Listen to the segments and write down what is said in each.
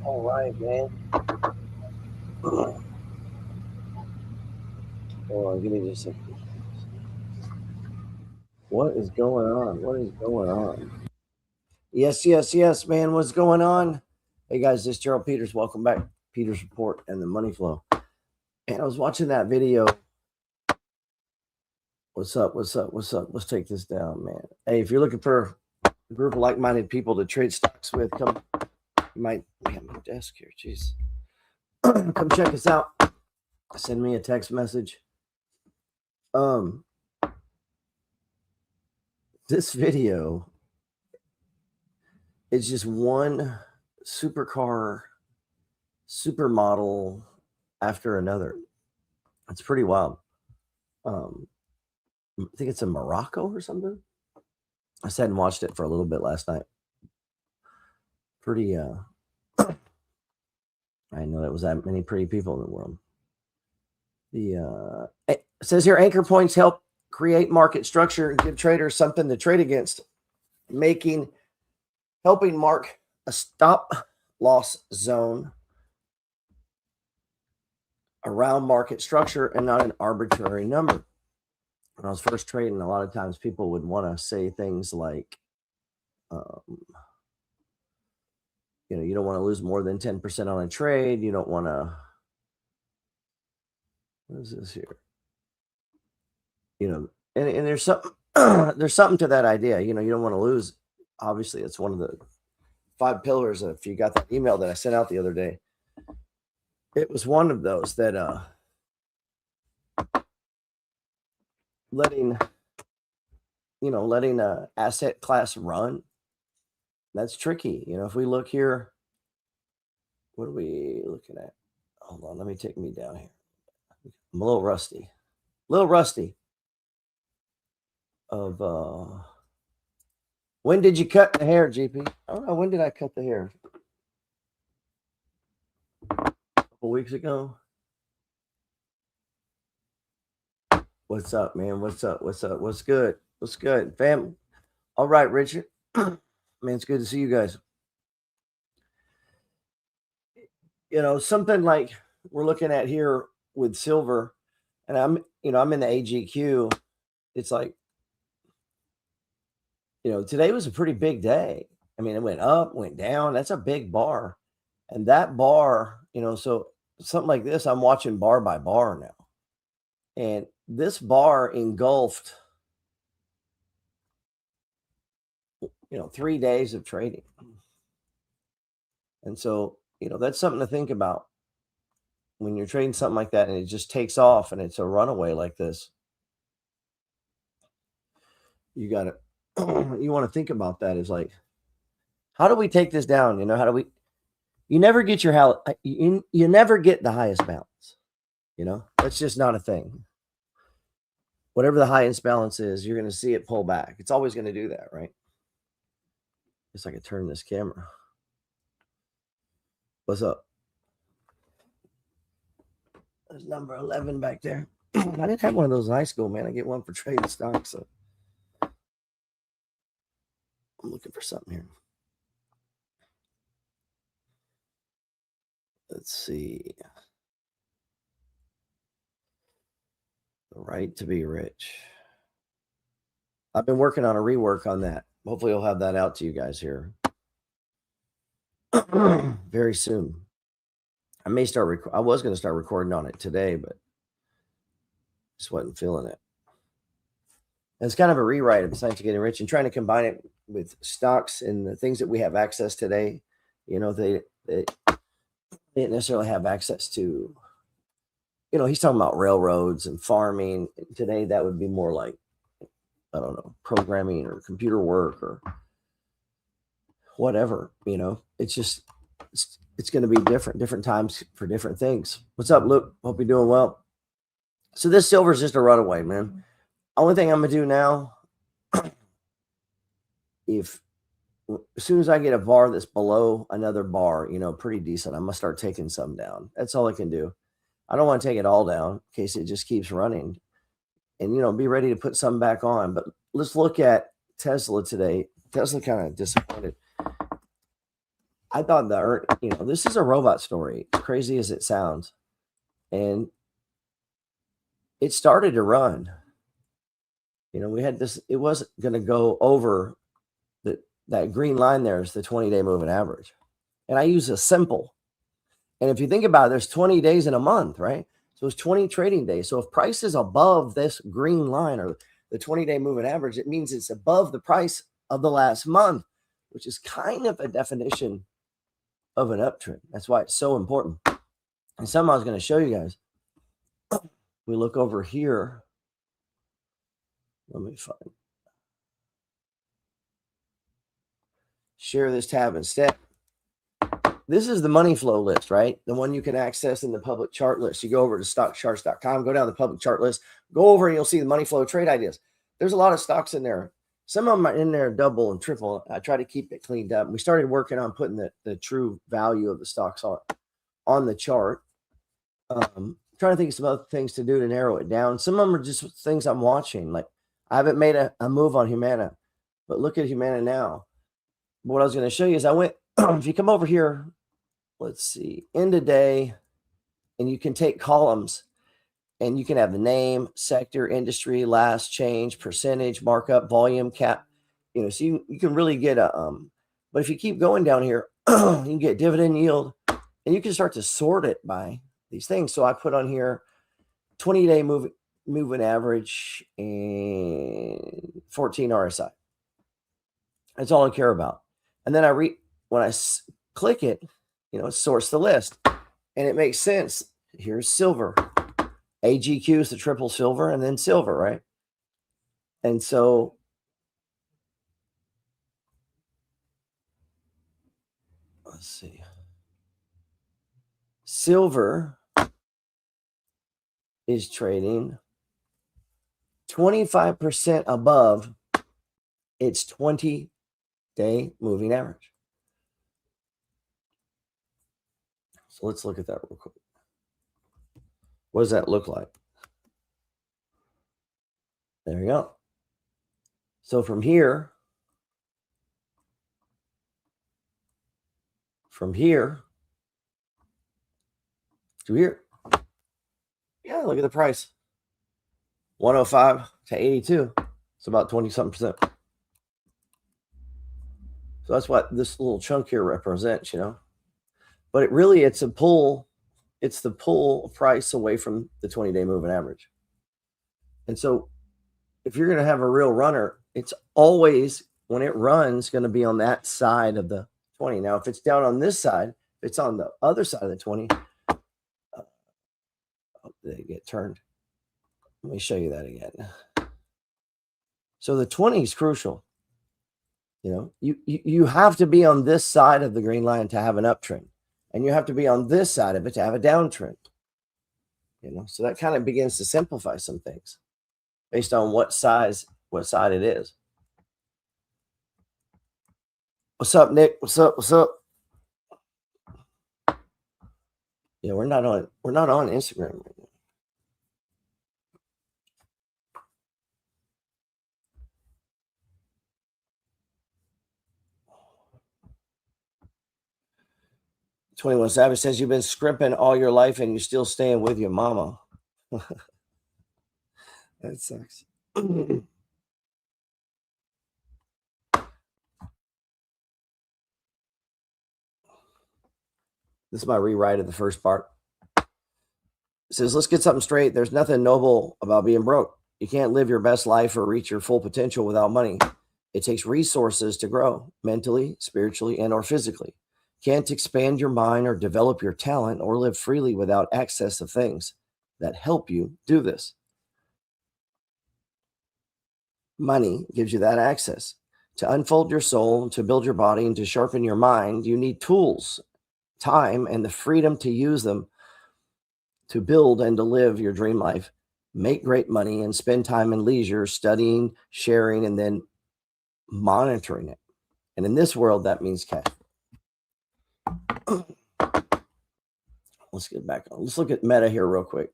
All right, man. Hold on, give me just a second. What is going on? What is going on? Yes, man. What's going on? Hey, guys, this is Gerald Peters. Welcome back to Peters Report and the Money Flow. And I was watching that video. What's up? Let's take this down, man. Hey, if you're looking for a group of like-minded people to trade stocks with, come. You might be at my desk here. Jeez. Come check us out. Send me a text message. This video is just one supercar supermodel after another. It's pretty wild. I think it's in Morocco or something. I sat and watched it for a little bit last night. Pretty I know there was that many pretty people in the world. It says here, anchor points help create market structure and give traders something to trade against, helping mark a stop loss zone around market structure and not an arbitrary number. When I was first trading, a lot of times people would want to say things like, you don't want to lose more than 10% on a trade. You don't want to, what is this here? And there's something, there's something to that idea. You don't want to lose. Obviously, it's one of the 5 pillars. If you got that email that I sent out the other day, it was one of those that letting a asset class run, that's tricky. If we look here, what are we looking at? Hold on, let me take me down here. I'm a little rusty of when did you cut the hair, GP? I don't know, when did I cut the hair? A couple weeks ago. What's up, man? What's up? What's good? Fam? All right, Richard. Man, it's good to see you guys. Something like we're looking at here with silver, and I'm in the AGQ. It's like, today was a pretty big day. I mean, it went up, went down. That's a big bar. And that bar, so something like this, I'm watching bar by bar now. And this bar engulfed, 3 days of trading. And so, that's something to think about when you're trading something like that and it just takes off and it's a runaway like this. You got to, you want to think about that is like, how do we take this down? You never get you never get the highest balance. That's just not a thing. Whatever the highest balance is, you're going to see it pull back. It's always going to do that, right? Guess I could turn this camera. What's up? There's number 11 back there. I didn't have one of those in high school, man. I get one for trading stocks. So I'm looking for something here. Let's see. The right to be rich. I've been working on a rework on that. Hopefully I'll have that out to you guys here very soon. I may start. I was going to start recording on it today, but just wasn't feeling it. And it's kind of a rewrite of Science of Getting Rich and trying to combine it with stocks and the things that we have access today. They didn't necessarily have access to. He's talking about railroads and farming. Today, that would be more like, I don't know, programming or computer work or whatever. It's just, it's going to be different times for different things. What's up, Luke? Hope you're doing well. So this silver is just a runaway, man. Only thing I'm going to do now, as soon as I get a bar that's below another bar, pretty decent, I'm going to start taking some down. That's all I can do. I don't want to take it all down in case it just keeps running and, be ready to put some back on. But let's look at Tesla today. Tesla kind of disappointed. I thought this is a robot story, crazy as it sounds. And it started to run. We had this, it wasn't going to go over that green line there is the 20-day moving average. And I use a simple. And if you think about it, there's 20 days in a month, right? So it's 20 trading days. So if price is above this green line or the 20-day moving average, it means it's above the price of the last month, which is kind of a definition of an uptrend. That's why it's so important. And something I was going to show you guys. We look over here. Let me find. Share this tab instead. This is the money flow list, right? The one you can access in the public chart list. You go over to stockcharts.com, go down the public chart list, go over and you'll see the money flow trade ideas. There's a lot of stocks in there. Some of them are in there double and triple. I try to keep it cleaned up. We started working on putting the true value of the stocks on the chart. Trying to think of some other things to do to narrow it down. Some of them are just things I'm watching. Like I haven't made a move on Humana, but look at Humana now. What I was going to show you is I went, if you come over here, let's see, end of day, and you can take columns and you can have the name, sector, industry, last change, percentage, markup, volume, cap, so you can really get but if you keep going down here, you can get dividend yield and you can start to sort it by these things. So I put on here 20-day moving average and 14 RSI. That's all I care about. And then when I click it, it sorts the list. And it makes sense. Here's silver. AGQ is the triple silver and then silver, right? And so let's see. Silver is trading 25% above its 20-day moving average. So let's look at that real quick. What does that look like? There you go. So from here to here. Yeah, look at the price. 105 to 82. It's about 20-something%. So that's what this little chunk here represents, you know. But it's a pull. It's the pull price away from the 20-day moving average. And so if you're going to have a real runner, it's always, when it runs, going to be on that side of the 20. Now, if it's down on this side, if it's on the other side of the 20, they get turned. Let me show you that again. So the 20 is crucial. You know, you have to be on this side of the green line to have an uptrend, and you have to be on this side of it to have a downtrend. You know, so that kind of begins to simplify some things based on what side it is. What's up, Nick? What's up? Yeah, we're not on Instagram right now. "21 Savage says you've been scrimping all your life and you're still staying with your mama." That sucks. This is my rewrite of the first part. It says, let's get something straight. There's nothing noble about being broke. You can't live your best life or reach your full potential without money. It takes resources to grow mentally, spiritually, and or physically. Can't expand your mind or develop your talent or live freely without access to things that help you do this. Money gives you that access. To unfold your soul, to build your body, and to sharpen your mind, you need tools, time, and the freedom to use them to build and to live your dream life. Make great money and spend time in leisure, studying, sharing, and then monitoring it. And in this world, that means cash. Let's get back on. Let's look at Meta here real quick.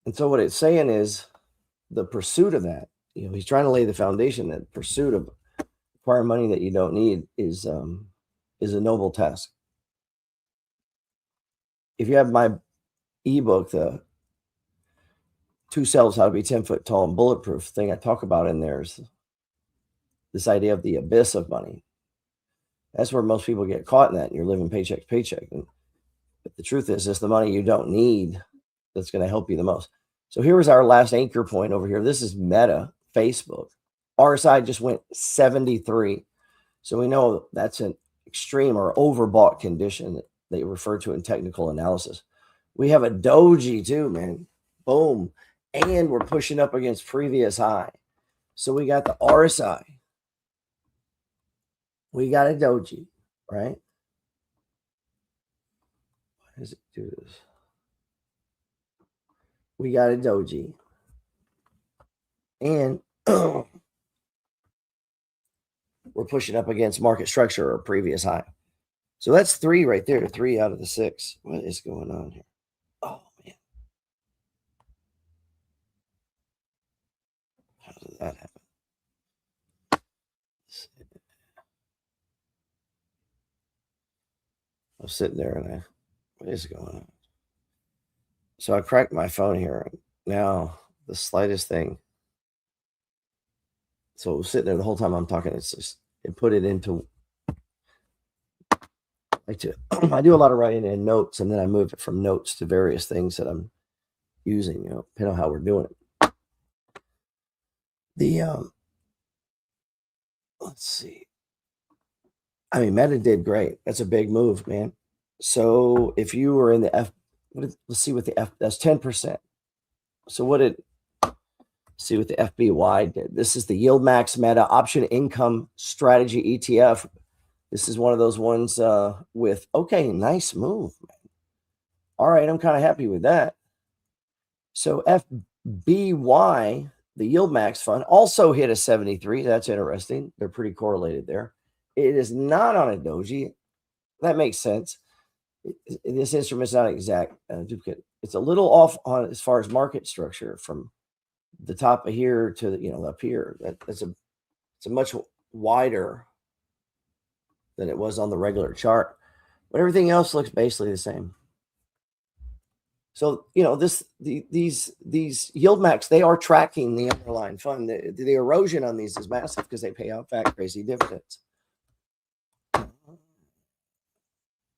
And so what it's saying is the pursuit of that, you know, he's trying to lay the foundation that pursuit of acquiring money that you don't need is a noble task. If you have my ebook, the 2 Selves, How to Be 10 Foot Tall and Bulletproof, thing I talk about in there is this idea of the abyss of money. That's where most people get caught in that. And you're living paycheck to paycheck. But the truth is, it's the money you don't need that's going to help you the most. So here was our last anchor point over here. This is Meta, Facebook. RSI just went 73. So we know that's an extreme or overbought condition that they refer to in technical analysis. We have a doji too, man. Boom. And we're pushing up against previous high. So we got the RSI. We got a doji, right? Why does it do this? We got a doji. And we're pushing up against market structure or previous high. So that's 3 right there, 3 out of the 6. What is going on here? Oh, man. How did that happen? I was sitting there and what is going on? So I cracked my phone here. And now the slightest thing. So it was sitting there the whole time I'm talking. It's just, it put it into, I do a lot of writing in notes, and then I move it from notes to various things that I'm using, you know, depending on how we're doing it. Let's see. I mean, Meta did great. That's a big move, man. So if you were in the let's see what the that's 10%. So what did, see what the FBY did. This is the Yield Max Meta Option Income Strategy ETF. This is one of those ones with, okay, nice move, man. All right, I'm kind of happy with that. So FBY, the Yield Max Fund, also hit a 73. That's interesting. They're pretty correlated there. It is not on a doji. That makes sense. This instrument's not exact duplicate. It's a little off on as far as market structure from the top of here to the, up here. It's a much wider than it was on the regular chart, but everything else looks basically the same. So these Yield Max, they are tracking the underlying fund. The erosion on these is massive because they pay out fat crazy dividends.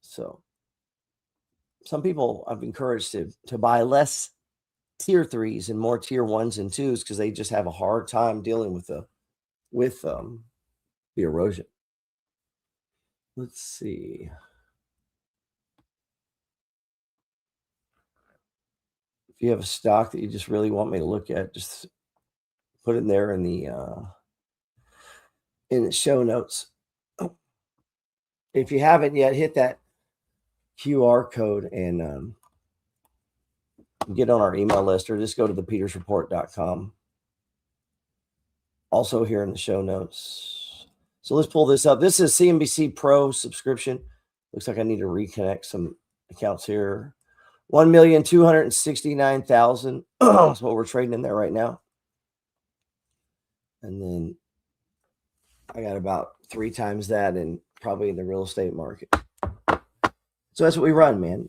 So some people I've encouraged to buy less tier 3s and more tier 1s and 2s because they just have a hard time dealing with the erosion. Let's see. If you have a stock that you just really want me to look at, just put it there in the show notes. If you haven't yet, hit that QR code and get on our email list, or just go to thepetersreport.com. Also here in the show notes. So let's pull this up. This is CNBC Pro subscription. Looks like I need to reconnect some accounts here. 1,269,000. That's what we're trading in there right now. And then I got about 3 times that in probably in the real estate market. So that's what we run, man.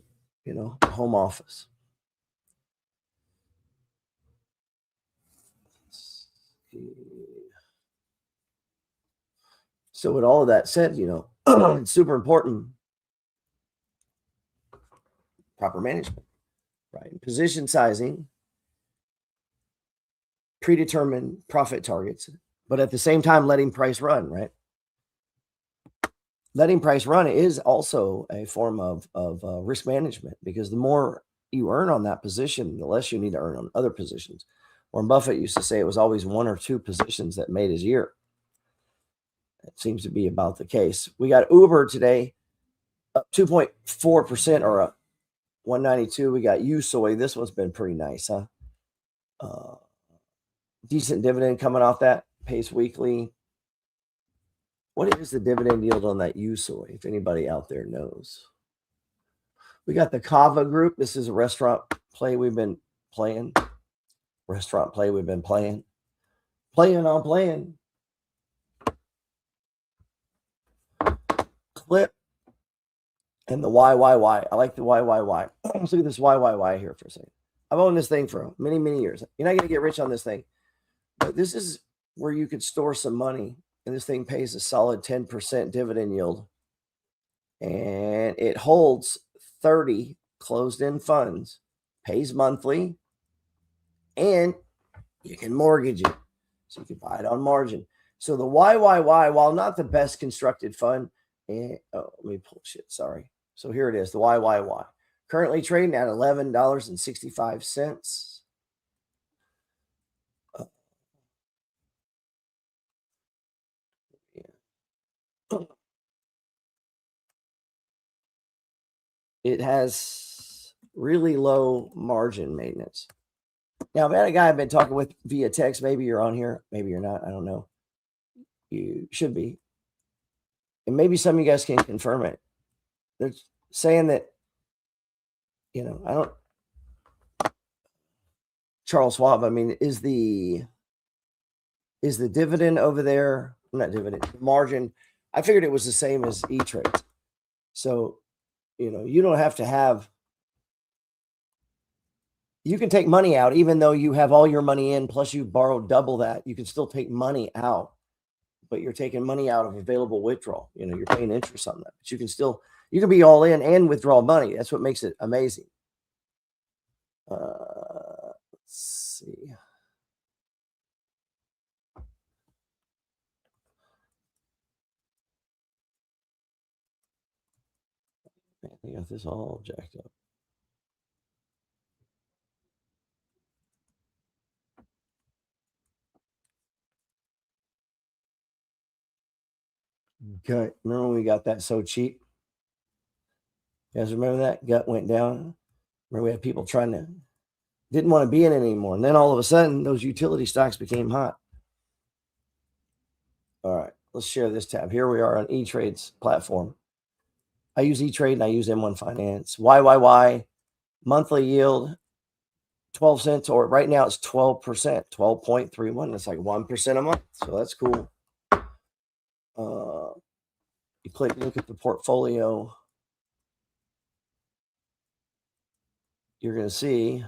Home office. So with all of that said, it's super important. Proper management, right? Position sizing, predetermined profit targets, but at the same time, letting price run, right? Letting price run is also a form of risk management, because the more you earn on that position, the less you need to earn on other positions. Warren Buffett used to say it was always 1 or 2 positions that made his year. It seems to be about the case. We got Uber today up 2.4% or up 192. We got USOY. This one's been pretty nice, huh? Decent dividend coming off that. Pays weekly. What is the dividend yield on that USOY, if anybody out there knows? We got the Kava Group. This is a restaurant play we've been playing. Playing on playing. Clip and the YYY. I like the YYY. Let's look at this YYY here for a second. I've owned this thing for many, many years. You're not going to get rich on this thing, but this is where you could store some money, and this thing pays a solid 10% dividend yield, and it holds 30 closed-end funds, pays monthly, and you can mortgage it, so you can buy it on margin. So the YYY, while not the best constructed fund, let me pull shit. Sorry. So here it is, the YYY. Currently trading at $11.65. It has really low margin maintenance. Now, I've had a guy I've been talking with via text. Maybe you're on here. Maybe you're not. I don't know. You should be. And maybe some of you guys can confirm it. They're saying that, I don't. Charles Schwab, I mean, is the dividend over there, not dividend, margin, I figured it was the same as E-Trade. So, you don't have to have, you can take money out even though you have all your money in, plus you borrowed double that. You can still take money out, but you're taking money out of available withdrawal. You're paying interest on that, but you can be all in and withdraw money. That's what makes it amazing. Let's see. I got this all jacked up. Okay. Remember when we got that so cheap? You guys remember that? Gut went down. Remember we had people didn't want to be in it anymore. And then all of a sudden, those utility stocks became hot. All right. Let's share this tab. Here we are on E-Trade's platform. I use E-Trade and I use M1 Finance. YYY, monthly yield, 12 cents, or right now it's 12%, 12.31. That's like 1% a month. So that's cool. You look at the portfolio. You're going to see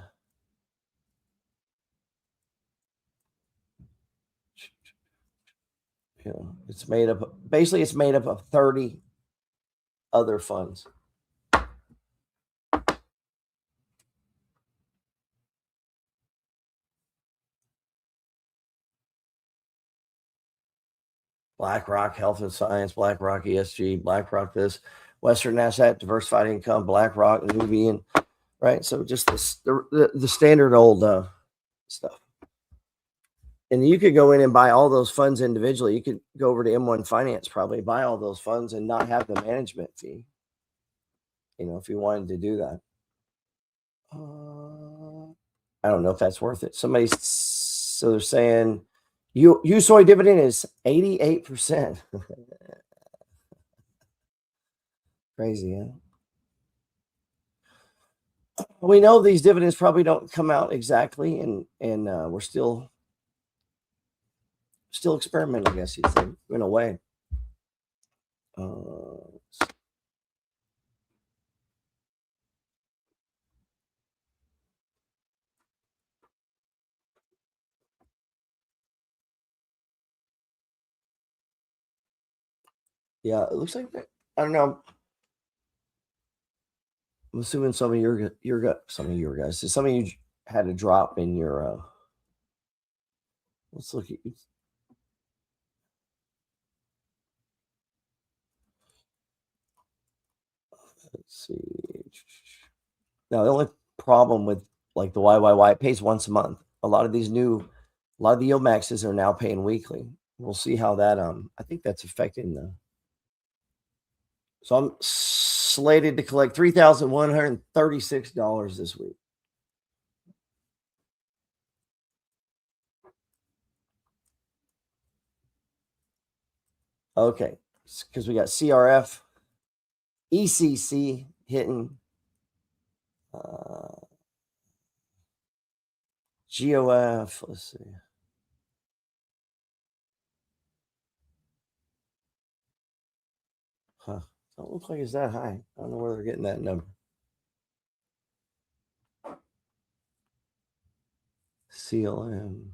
it's made up of 30 other funds. BlackRock Health and Science, BlackRock ESG, BlackRock this, Western Asset, Diversified Income, BlackRock, Nubian, right? So just the standard old stuff. And you could go in and buy all those funds individually. You could go over to M1 Finance, probably buy all those funds and not have the management fee. If you wanted to do that. I don't know if that's worth it. So they're saying USOI dividend is 88%. Crazy, huh? We know these dividends probably don't come out exactly, and we're still experimenting, I guess you'd say, in a way. Yeah, it looks like that. I don't know. I'm assuming some of you had a drop in your. Let's look at. Let's see. Now the only problem with like the YYY, it pays once a month. A lot of the yield maxes are now paying weekly. We'll see how that. I think that's affecting the. So I'm slated to collect $3,136 this week. Okay, because we got CRF, ECC hitting, GOF. Let's see. Huh. Don't look like it's that high. I don't know where they're getting that number. CLM.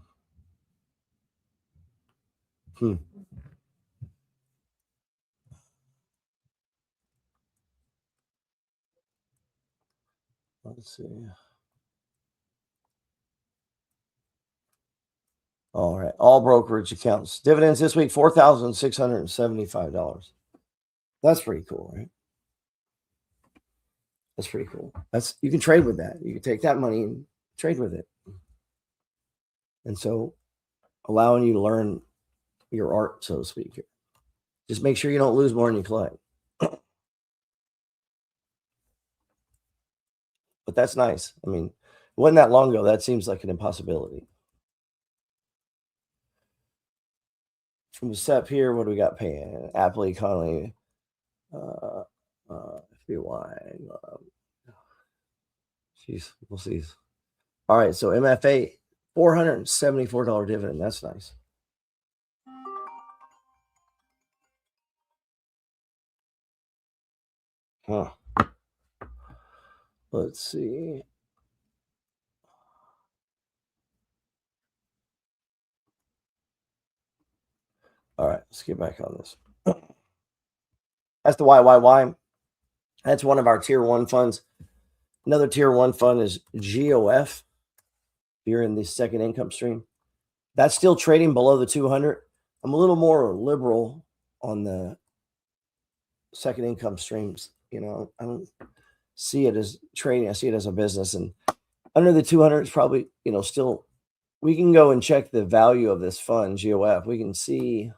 Let's see. All right. All brokerage accounts. Dividends this week, $4,675. That's pretty cool, right? That's pretty cool. You can trade with that. You can take that money and trade with it. And so allowing you to learn your art, so to speak. Just make sure you don't lose more than you collect. But that's nice. I mean, it wasn't that long ago. That seems like an impossibility. From the step here, what do we got paying? Apple Economy, FBY. Jeez, we'll see. All right, so MFA, $474 dividend. That's nice. Huh. Let's see. All right, let's get back on this. That's the YYY. That's one of our tier 1 funds. Another tier 1 fund is GOF. You're in the second income stream. That's still trading below the 200. I'm a little more liberal on the second income streams. I don't see it as trading. I see it as a business. And under the 200 is probably, still, we can go and check the value of this fund, GOF. We can see,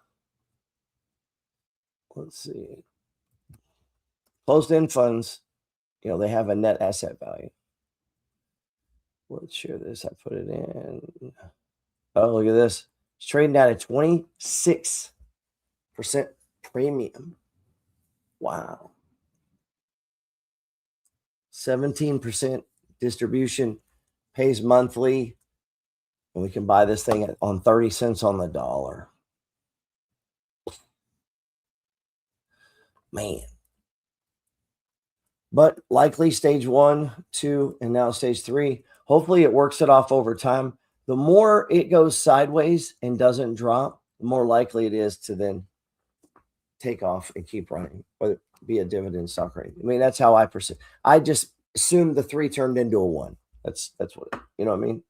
let's see, closed-end funds, they have a net asset value. Let's share this. I put it in. Oh, look at this. It's trading at a 26% premium. Wow. 17% distribution, pays monthly, and we can buy this thing on 30 cents on the dollar. Man. But likely stage 1, 2, and now stage 3. Hopefully it works it off over time. The more it goes sideways and doesn't drop, the more likely it is to then take off and keep running, whether it be a dividend stock or anything. I mean, that's how I perceive. I just assumed the 3 turned into a 1. That's what, you know what I mean?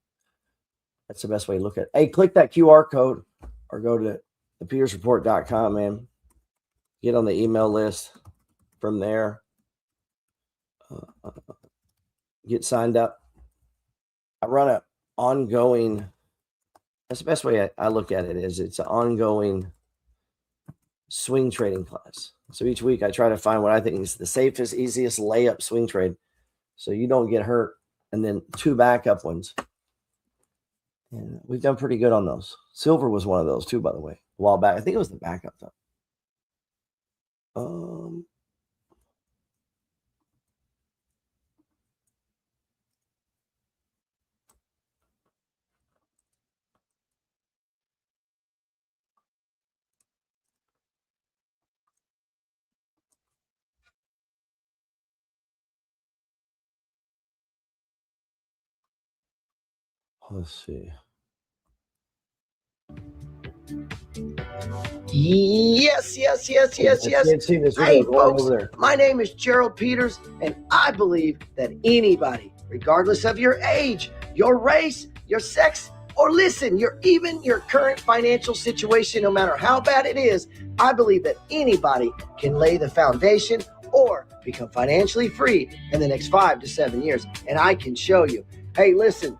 That's the best way to look at it. Hey, click that QR code or go to thepetersreport.com, man. Get on the email list from there. Get signed up. I run an ongoing, that's the best way I look at it, is it's an ongoing swing trading class. So each week I try to find what I think is the safest, easiest layup swing trade so you don't get hurt, and then 2 backup ones. And we've done pretty good on those. Silver was one of those too, by the way, a while back. I think it was the backup though. Let's see. Yes. Hey, folks, my name is Gerald Peters, and I believe that anybody, regardless of your age, your race, your sex, or listen, even your current financial situation, no matter how bad it is, I believe that anybody can lay the foundation or become financially free in the next 5 to 7 years. And I can show you. Hey, listen,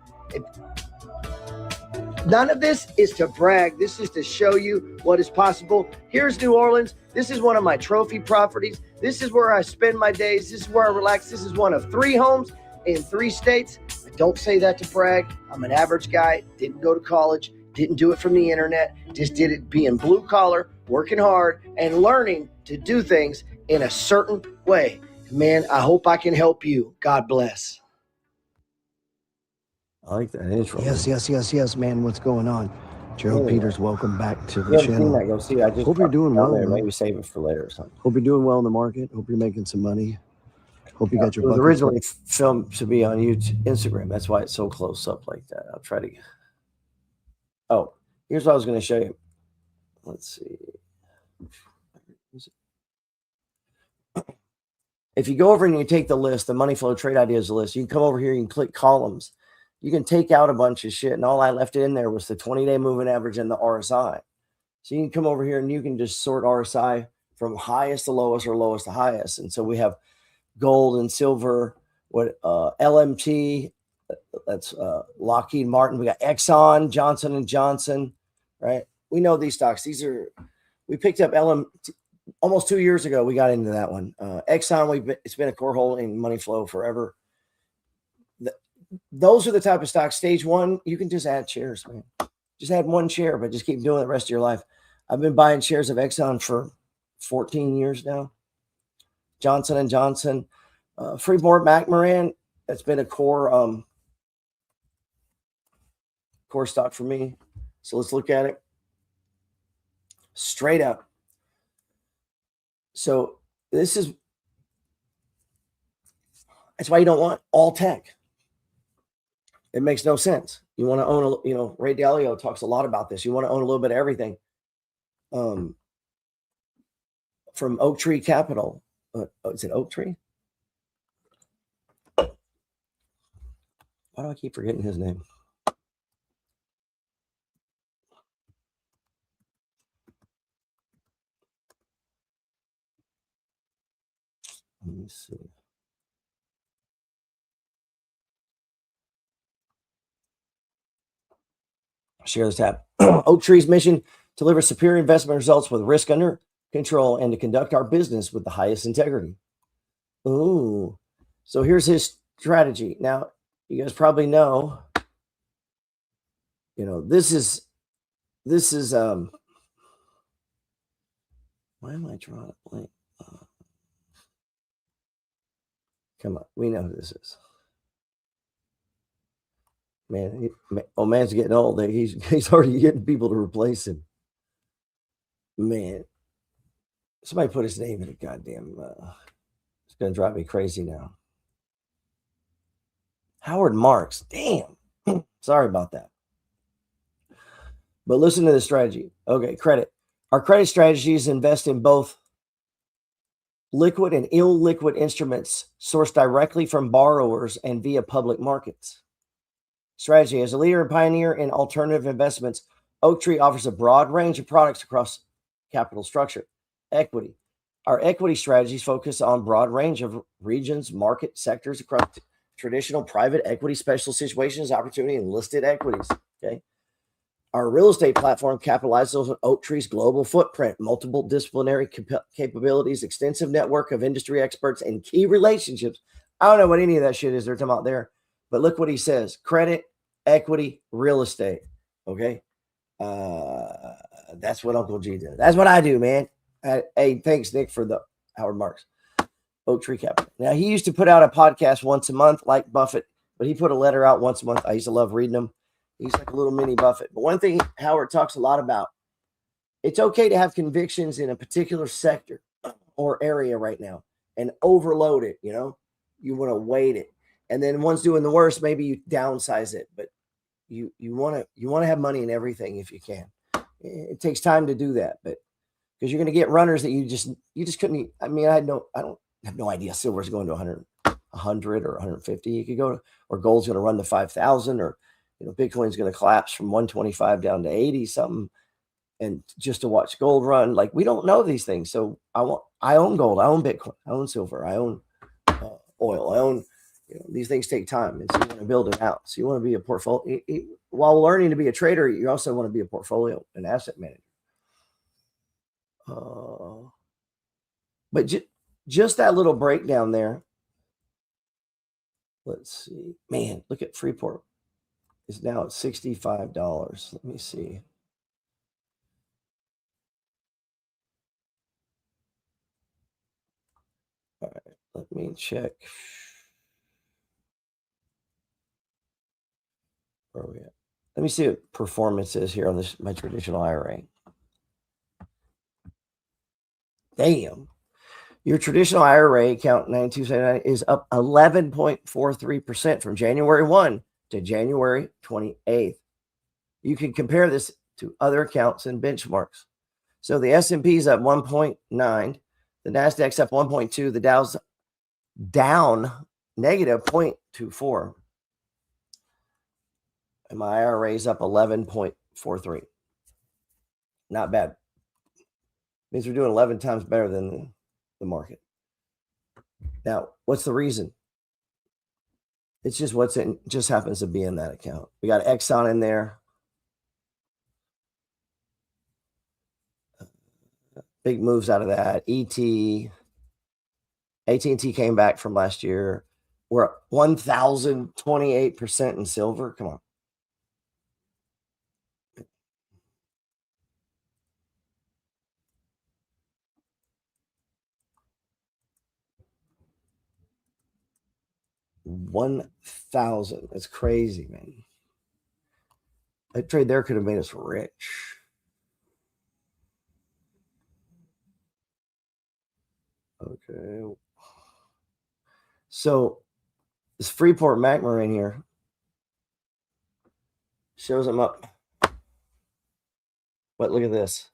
none of this is to brag. This is to show you what is possible. Here's New Orleans. This is one of my trophy properties. This is where I spend my days. This is where I relax. This is one of 3 homes in 3 states. I don't say that to brag. I'm an average guy. Didn't go to college. Didn't do it from the internet. Just did it being blue collar, working hard, and learning to do things in a certain way. Man, I hope I can help you. God bless. I like that intro. Yes, man. What's going on? Gerald Peters, welcome back to the You haven't channel. seen that, go see it. I just Hope you're doing well, man. Maybe save it for later or something. Hope you're doing well in the market. Hope you're making some money. Hope you got your It was buckets. originally filmed to be on YouTube, Instagram. That's why it's so close up like that. I'll try to. Oh, here's what I was going to show you. Let's see. If you go over and you take the list, the money flow trade ideas list, you can come over here, you can click columns. You can take out a bunch of shit, and all I left in there was the 20-day moving average and the RSI. So you can come over here and you can just sort RSI from highest to lowest or lowest to highest. And so we have gold and silver, LMT, that's Lockheed Martin. We got Exxon, Johnson & Johnson, right? We know these stocks. We picked up LMT almost 2 years ago. We got into that one. Exxon, it's been a core hole in money flow forever. Those are the type of stocks. Stage 1, you can just add shares, man. Just add 1 share, but just keep doing it the rest of your life. I've been buying shares of Exxon for 14 years now. Johnson & Johnson, Freeport-McMoRan, that's been a core stock for me. So let's look at it straight up. So that's why you don't want all tech. It makes no sense. You want to own Ray Dalio talks a lot about this. You want to own a little bit of everything. From Oak Tree Capital. Is it Oak Tree? Why do I keep forgetting his name? Let me see. Share this tab. Oaktree's mission: deliver superior investment results with risk under control and to conduct our business with the highest integrity. Ooh. So here's his strategy. Now, you guys probably know, this is why am I drawing a blank? Come on, we know who this is. Man, man's getting old. He's already getting people to replace him. Man, somebody put his name in a goddamn. It's gonna drive me crazy now. Howard Marks. Damn. Sorry about that. But listen to the strategy. Okay, credit. Our credit strategies invest in both liquid and illiquid instruments sourced directly from borrowers and via public markets. Strategy: as a leader and pioneer in alternative investments, Oaktree offers a broad range of products across capital structure. Equity. Our equity strategies focus on a broad range of regions, market sectors across traditional private equity, special situations, opportunity, and listed equities. Okay. Our real estate platform capitalizes on Oaktree's global footprint, multiple disciplinary capabilities, extensive network of industry experts, and key relationships. I don't know what any of that shit is they're talking about there, but look what he says: credit, equity, real estate. Okay. That's what Uncle G did. That's what I do, man. Hey, thanks, Nick, for the Howard Marks. Oaktree Capital. Now, he used to put out a podcast once a month like Buffett, but he put a letter out once a month. I used to love reading them. He's like a little mini Buffett. But one thing Howard talks a lot about, it's okay to have convictions in a particular sector or area right now and overload it. You want to weight it. And then one's doing the worst, maybe you downsize it. But you want to have money in everything if you can. It takes time to do that, but because you're going to get runners that you just couldn't. I mean, I don't have no idea silver's going to 100 or 150. You could go to, or gold's going to run to 5,000, or Bitcoin's going to collapse from 125 down to 80 something, and just to watch gold run. Like, we don't know these things. So I own gold, I own Bitcoin, I own silver, I own oil, I own. These things take time, and so you want to build it out. So you want to be a portfolio. While learning to be a trader, you also want to be a portfolio and asset manager. But just that little breakdown there. Let's see. Man, look at Freeport. It's now at $65. Let me see. All right, let me check. Where are we at? Let me see what performance is here on my traditional IRA. Damn. Your traditional IRA account 9279 is up 11.43% from January 1 to January 28th. You can compare this to other accounts and benchmarks. So the S&P is up 1.9, the Nasdaq's up 1.2, the Dow's down negative 0.24. And my IRA is up 11.43. Not bad. Means we're doing 11 times better than the market. Now, what's the reason? It's just just happens to be in that account. We got Exxon in there. Big moves out of that. AT&T came back from last year. We're up 1,028% in silver. Come on. $1,000. That's crazy, man. That trade there could have made us rich. Okay. So this Freeport McMoran here shows them up. But look at this.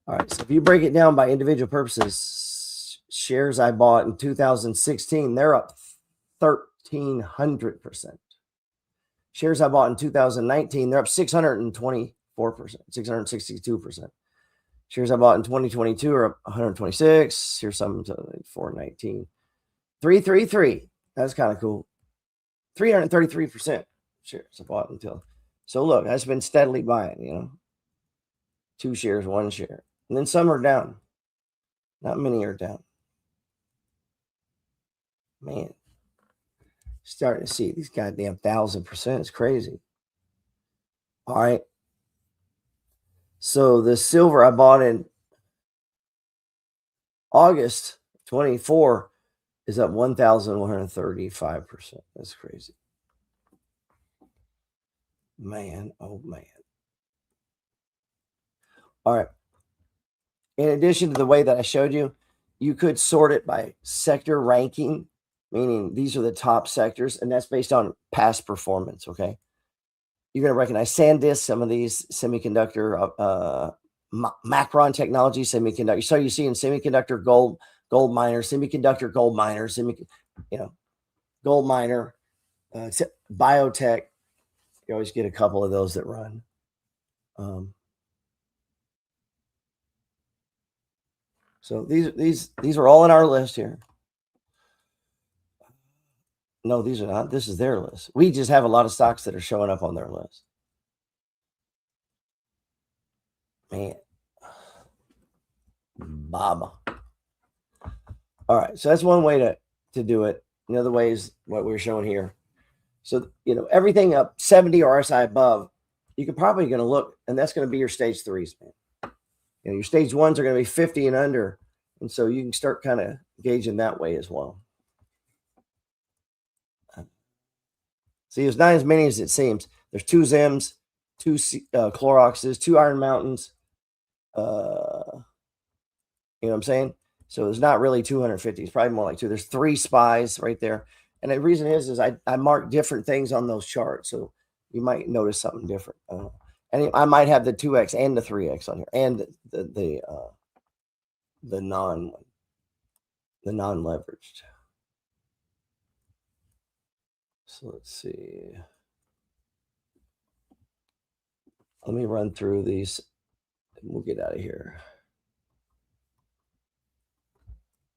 All right. So if you break it down by individual purposes, shares I bought in 2016, they're up 1,300%. Shares I bought in 2019, they're up 624%, 662%. Shares I bought in 2022 are up 126. Here's some to 419. 333. That's kind of cool. 333%. shares I bought until. So look, I've been steadily buying, you know, 2 shares, 1 share. And then some are down. Not many are down. Man, starting to see these goddamn 1,000%. It's crazy. All right. So the silver I bought in August 24 is up 1,135%. That's crazy. Man, oh man. All right. In addition to the way that I showed you, you could sort it by sector ranking, meaning these are the top sectors, and that's based on past performance, okay? You're going to recognize SanDisk, some of these semiconductor, Macron Technology, semiconductor. So you see in semiconductor, gold miner, semiconductor, gold miner, gold miner, biotech. You always get a couple of those that run. So these are all in our list here. No, these are not. This is their list. We just have a lot of stocks that are showing up on their list. Man. Baba. All right. So that's one way to do it. Another way is what we're showing here. So, you know, everything up 70 RSI above, you could probably going to look, and that's going to be your stage 3s, man. You know, your stage 1s are going to be 50 and under. And so you can start kind of gauging that way as well. See, it's not as many as it seems. There's 2 Zims, 2 Cloroxes, 2 Iron Mountains. You know what I'm saying? So there's not really 250. It's probably more like 2. There's 3 SPYs right there. And the reason is I mark different things on those charts. So you might notice something different. And I might have the 2X and the 3X on here, and the non-leveraged. So let's see. Let me run through these and we'll get out of here.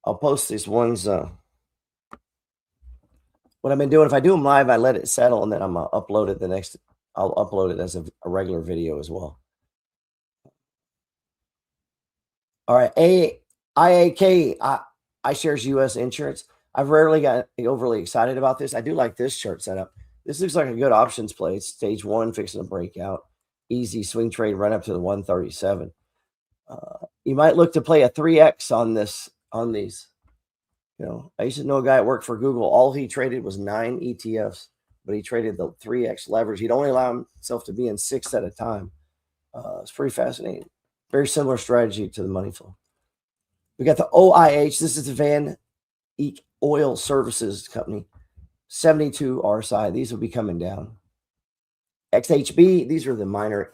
I'll post these ones. What I've been doing, if I do them live, I let it settle, and then I'm upload it I'll upload it as a regular video as well. All right. IAK, iShares US Insurance. I've rarely got overly excited about this. I do like this chart setup. This looks like a good options play. It's stage 1, fixing to break out. Easy swing trade, run up to the 137. You might look to play a 3X on these. You know, I used to know a guy that worked for Google. All he traded was 9 ETFs, but he traded the 3X leverage. He'd only allow himself to be in 6 at a time. It's pretty fascinating. Very similar strategy to the money flow. We got the OIH. This is the Van Eck Oil Services Company. 72 RSI. These will be coming down. XHB. These are the minor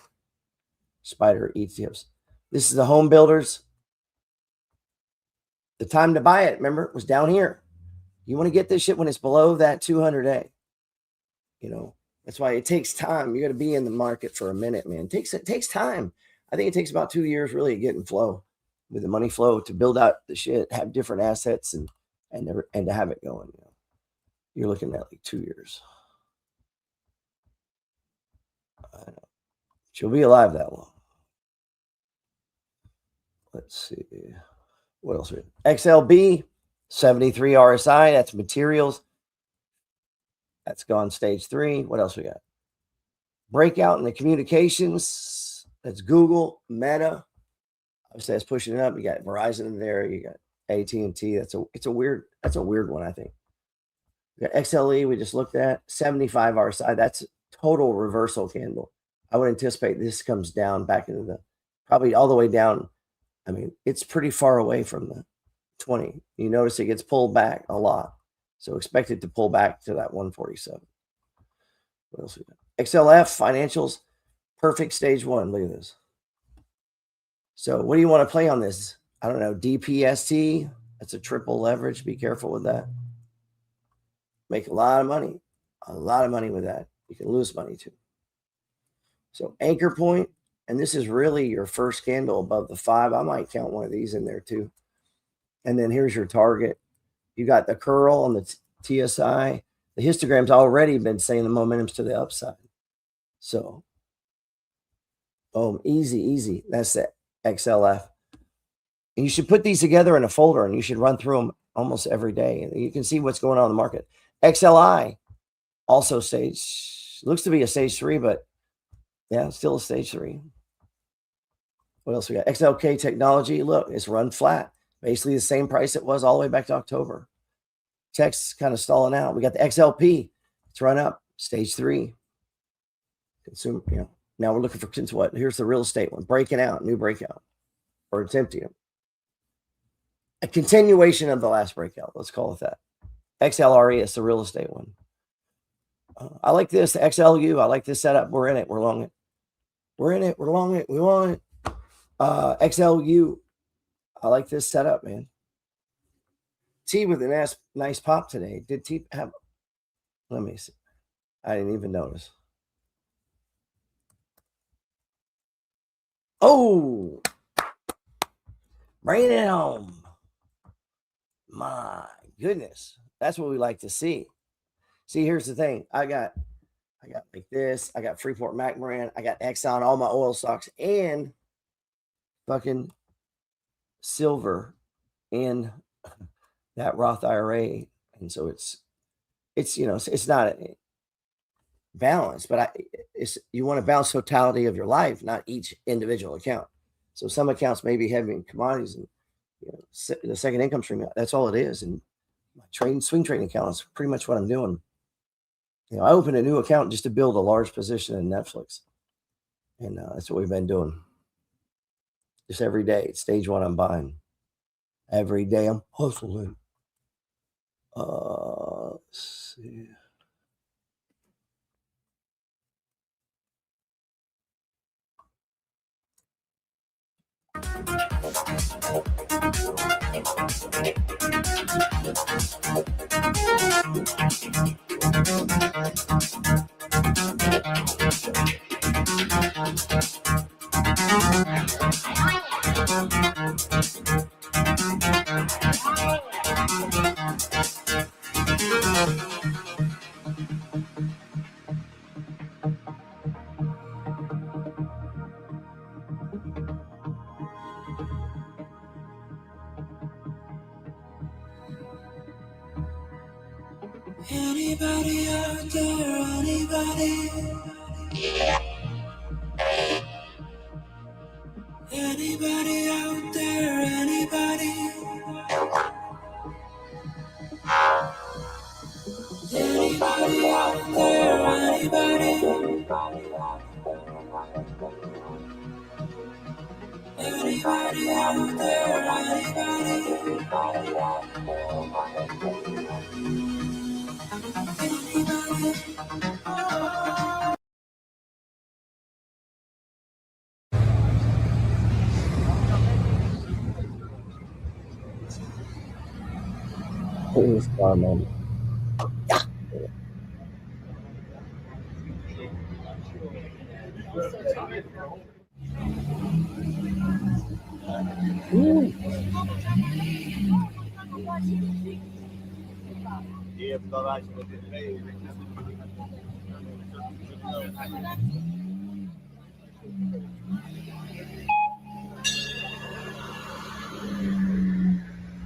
spider ETFs. This is the home builders. The time to buy it, remember, was down here. You want to get this shit when it's below that 200-day. You know, that's why it takes time. You got to be in the market for a minute, man. It takes time. I think it takes about 2 years really to get in flow with the money flow, to build out the shit, have different assets and to have it going. You know, you're looking at like 2 years. I know. She'll be alive that long. Let's see. What else? XLB, 73 RSI. That's materials. That's gone stage 3. What else we got? Breakout in the communications. That's Google, Meta. Obviously, that's pushing it up. You got Verizon in there. You got AT&T. That's a weird one, I think. We got XLE. We just looked at 75 RSI. That's total reversal candle. I would anticipate this comes down back into the probably all the way down. I mean, it's pretty far away from the 20. You notice it gets pulled back a lot. So expect it to pull back to that 147. What else we got? XLF, financials, perfect stage 1. Look at this. So what do you want to play on this? I don't know. DPST, that's a triple leverage. Be careful with that. Make a lot of money with that. You can lose money too. So anchor point. And this is really your first candle above the 5. I might count one of these in there too. And then here's your target. You got the curl on the TSI. The histogram's already been saying the momentum's to the upside. So, boom, easy. That's the XLF. And you should put these together in a folder, and you should run through them almost every day. And you can see what's going on in the market. XLI, also looks to be a stage 3, but yeah, still a stage 3. What else we got? XLK Technology. Look, it's run flat. Basically the same price it was all the way back to October. Tech's kind of stalling out. We got the XLP. It's run up. Stage 3. Consumer, Now we're looking for what? Here's the real estate one. Breaking out. New breakout. Or attempting it. A continuation of the last breakout. Let's call it that. XLRE is the real estate one. I like this. XLU. I like this setup. We're in it. We're long it. We're in it. We're long it. We want it. XLU. I like this setup, man. T with a nice pop today. Did T have? Let me see. I didn't even notice. Oh, bring it home. My goodness. That's what we like to see. See, here's the thing. I got like this. I got Freeport McMoran. I got Exxon, all my oil stocks, and fucking silver in that Roth IRA. And so it's not balanced, but you want to balance totality of your life, not each individual account. So some accounts may be heavy in commodities and the second income stream. That's all it is. And my swing trading account is pretty much what I'm doing. I opened a new account just to build a large position in Netflix. And that's what we've been doing. Just every day. It's stage 1 I'm buying. Every day I'm hustling. Let's see. Anybody out there? Anybody? Anybody out there? Anybody? Anybody out there? Anybody? Anybody out there? Anybody? Please, man. Yeah.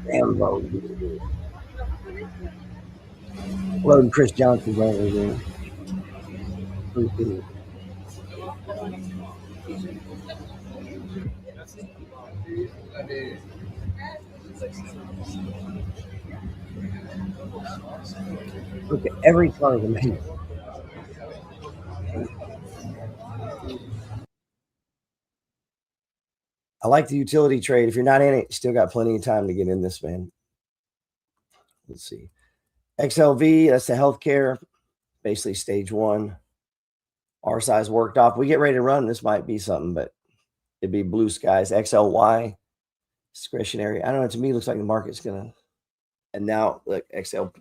Damn, bro. Loading Chris Johnson's over there. Look at every car of me. I like the utility trade. If you're not in it, you still got plenty of time to get in this, man. Let's see. XLV, that's the healthcare, basically stage 1. R size worked off. We get ready to run. This might be something, but it'd be blue skies. XLY, discretionary. I don't know. To me, it looks like the market's going to. And now, look, XOP,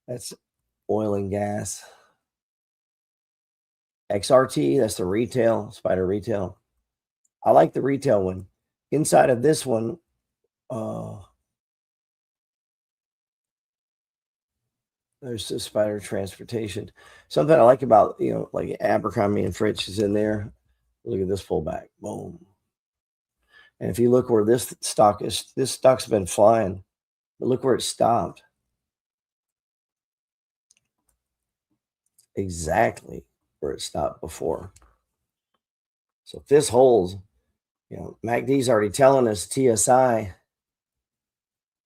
that's oil and gas. XRT, that's the retail, Spider Retail. I like the retail one. Inside of this one, There's the Spider Transportation. Something I like about, like Abercrombie and Fitch is in there. Look at this pullback. Boom. And if you look where this stock's been flying, but look where it stopped. Exactly where it stopped before. So if this holds, MACD's already telling us TSI.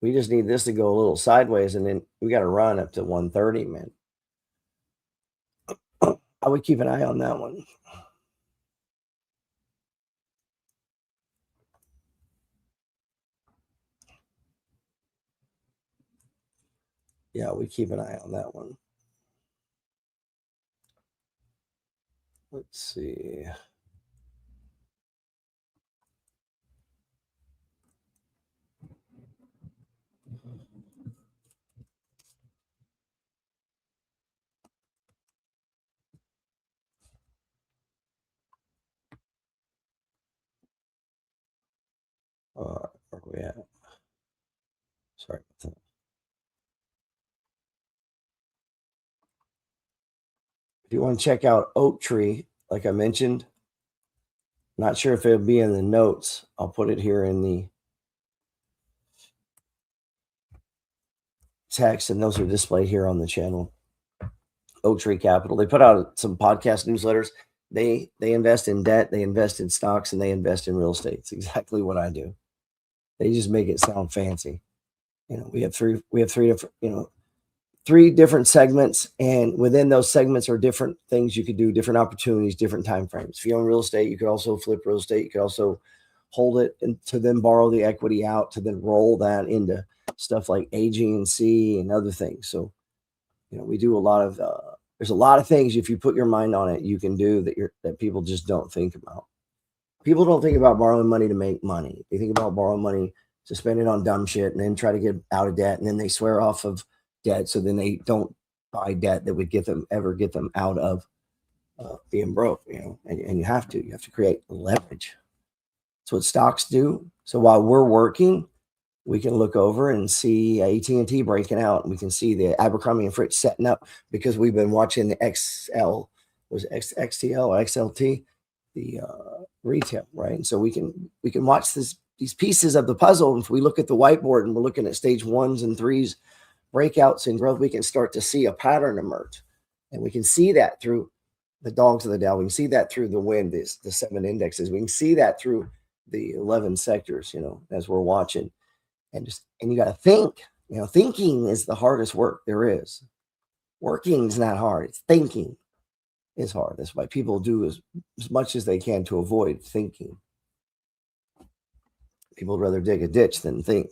We just need this to go a little sideways, and then we got to run up to 130, man. I would keep an eye on that one. Yeah, we keep an eye on that one. Let's see. Where are we at? Sorry about that. If you want to check out Oaktree, like I mentioned, not sure if it'll be in the notes. I'll put it here in the text, and those are displayed here on the channel. Oaktree Capital. They put out some podcast newsletters. They invest in debt, they invest in stocks, and they invest in real estate. It's exactly what I do. They just make it sound fancy. We have three different, three different segments, and within those segments are different things you could do, different opportunities, different time frames. If you own real estate, you could also flip real estate. You could also hold it and to then borrow the equity out to then roll that into stuff like AG&C and other things. So, we do a lot of there's a lot of things, if you put your mind on it, you can do that people just don't think about. People don't think about borrowing money to make money. They think about borrowing money to spend it on dumb shit and then try to get out of debt, and then they swear off of debt, so then they don't buy debt that would get them out of being broke. And you have to create leverage. That's what stocks do. So while we're working, we can look over and see AT&T breaking out, and we can see the Abercrombie and Fitch setting up, because we've been watching the XTL or XLT, the retail, right? And so we can watch these pieces of the puzzle. And if we look at the whiteboard and we're looking at stage 1s and 3s breakouts and growth, we can start to see a pattern emerge, and we can see that through the dogs of the Dow. We can see that through the wind, the 7 indexes. We can see that through the 11 sectors, as we're watching. And you got to think. Thinking is the hardest work there is. Working is not hard. It's thinking is hard. That's why people do as much as they can to avoid thinking. People would rather dig a ditch than think.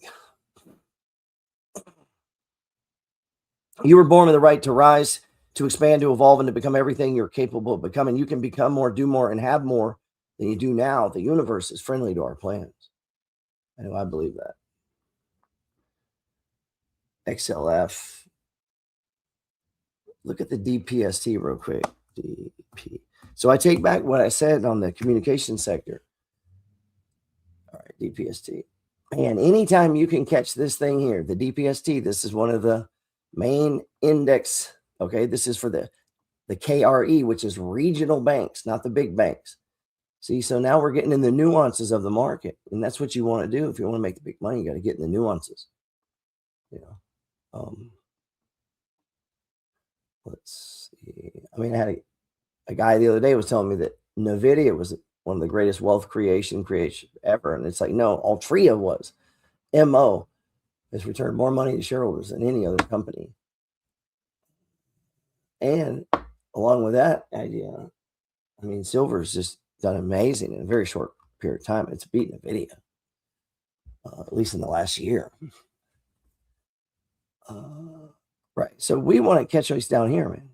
You were born with the right to rise, to expand, to evolve, and to become everything you're capable of becoming. You can become more, do more, and have more than you do now. The universe is friendly to our plans. I know I believe that. XLF. Look at the DPST real quick. DP. So I take back what I said on the communication sector. All right, DPST. And anytime you can catch this thing here, the DPST, this is one of the main index. Okay, this is for the KRE, which is regional banks, not the big banks. See, so now we're getting in the nuances of the market, and that's what you want to do. If you want to make the big money, you got to get in the nuances. Let's see. I had a guy the other day was telling me that NVIDIA was one of the greatest wealth creation ever, and it's like, no, Altria was. MO has returned more money to shareholders than any other company. And along with that idea, silver's just done amazing in a very short period of time. It's beaten NVIDIA, at least in the last year. Right. So we want to catch those down here, man.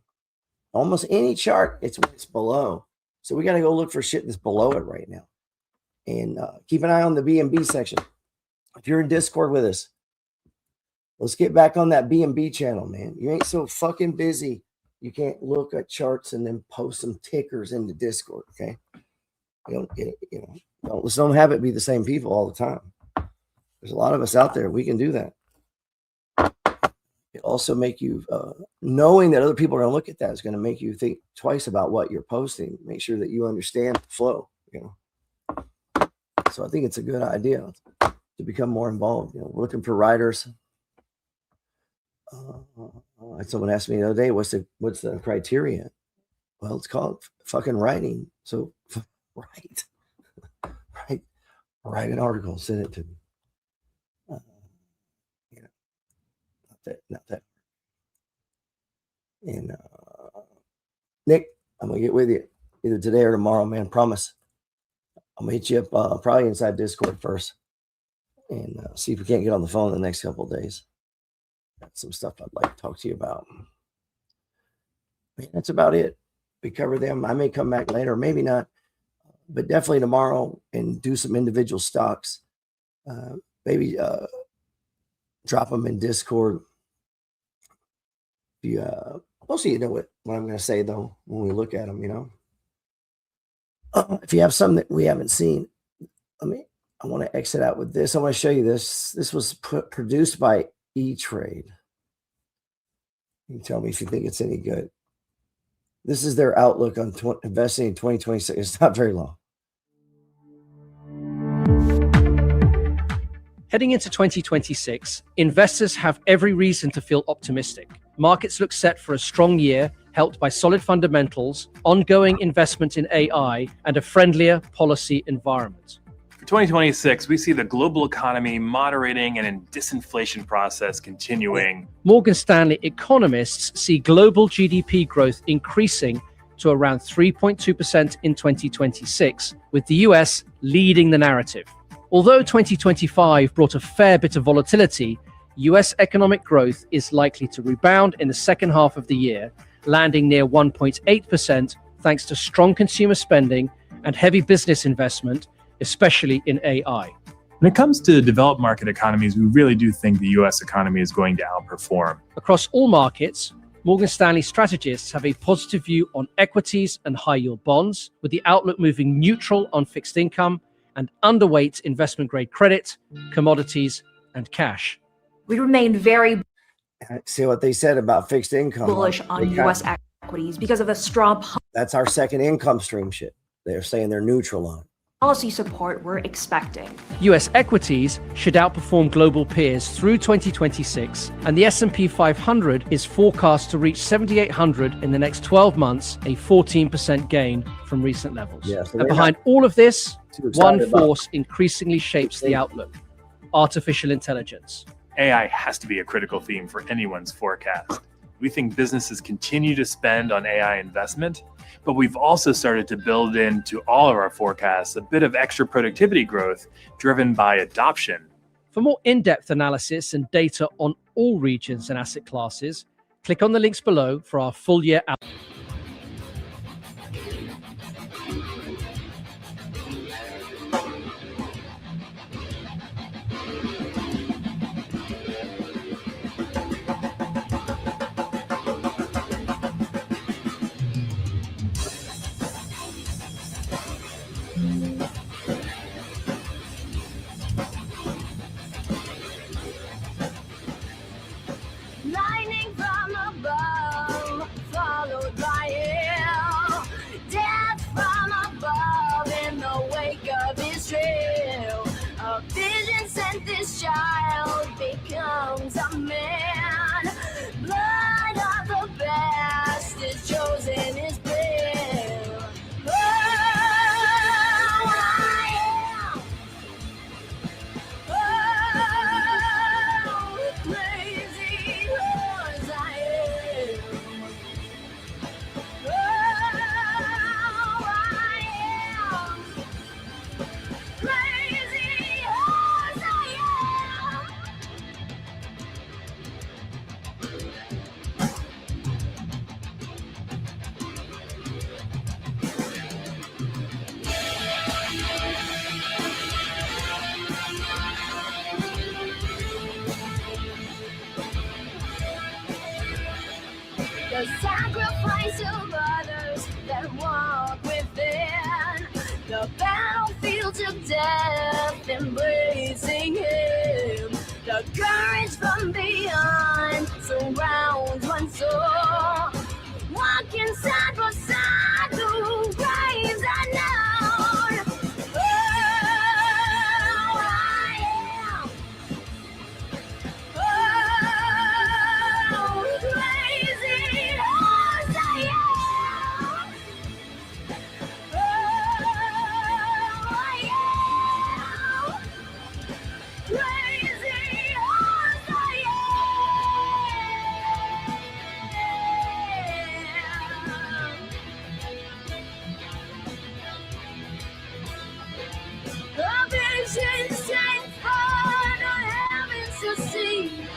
Almost any chart, it's below. So we got to go look for shit that's below it right now. And keep an eye on the B&B section. If you're in Discord with us, let's get back on that B&B channel, man. You ain't so fucking busy. You can't look at charts and then post some tickers into Discord, okay? Let's don't have it be the same people all the time. There's a lot of us out there. We can do that. it also make you knowing that other people are going to look at that is going to make you think twice about what you're posting. Make sure that you understand the flow. So I think it's a good idea to become more involved. We're looking for writers. Someone asked me the other day, what's the criteria? Well, it's called fucking writing. So write an article, send it to me. Not that. And Nick, I'm gonna get with you either today or tomorrow, man. Promise. I'm gonna hit you up probably inside Discord first, and see if we can't get on the phone the next couple of days. Got some stuff I'd like to talk to you about. Man, that's about it. We cover them. I may come back later, maybe not, but definitely tomorrow and do some individual stocks. Maybe drop them in Discord. Mostly you know what I'm going to say though when we look at them. If you have some that we haven't seen, I want to exit out with this. I want to show you this. This was produced by E-Trade. You tell me if you think it's any good. This is their outlook on investing in 2026. It's not very long. Heading into 2026, investors have every reason to feel optimistic. Markets look set for a strong year, helped by solid fundamentals, ongoing investment in AI, and a friendlier policy environment. For 2026, we see the global economy moderating and a disinflation process continuing. Morgan Stanley economists see global GDP growth increasing to around 3.2% in 2026, with the US leading the narrative. Although 2025 brought a fair bit of volatility, US economic growth is likely to rebound in the second half of the year, landing near 1.8% thanks to strong consumer spending and heavy business investment, especially in AI. When it comes to developed market economies, we really do think the US economy is going to outperform. Across all markets, Morgan Stanley strategists have a positive view on equities and high-yield bonds, with the outlook moving neutral on fixed income and underweight investment-grade credit, commodities, and cash. We remain very See what they said about fixed income. bullish on U.S. equities because of the strong That's our second income stream shit. They're saying they're neutral on it. policy support we're expecting. US equities should outperform global peers through 2026, and the S&P 500 is forecast to reach 7,800 in the next 12 months, a 14% gain from recent levels. Yeah, so and behind all of this, too excited one about force increasingly shapes the outlook: artificial intelligence. AI has to be a critical theme for anyone's forecast. We think businesses continue to spend on AI investment, but we've also started to build into all of our forecasts a bit of extra productivity growth driven by adoption. For more in-depth analysis and data on all regions and asset classes, click on the links below for our full year outlook. Lightning from above, followed by hail. Death from above in the wake of his trail. A vision sent this child becomes a man. Blood of the best is chosen his prayer. Oh, I am. Oh, crazy as I am. Oh, I am. Crazy as I am. The sacrifice of others that walk within the battlefield of death, embracing him. The courage knowledge from beyond surrounds one soul. Walking side by side through graves unknown. Oh, I am. Oh, crazy as I am. Oh, I am. Crazy as I am. A vision set for the heavens to see.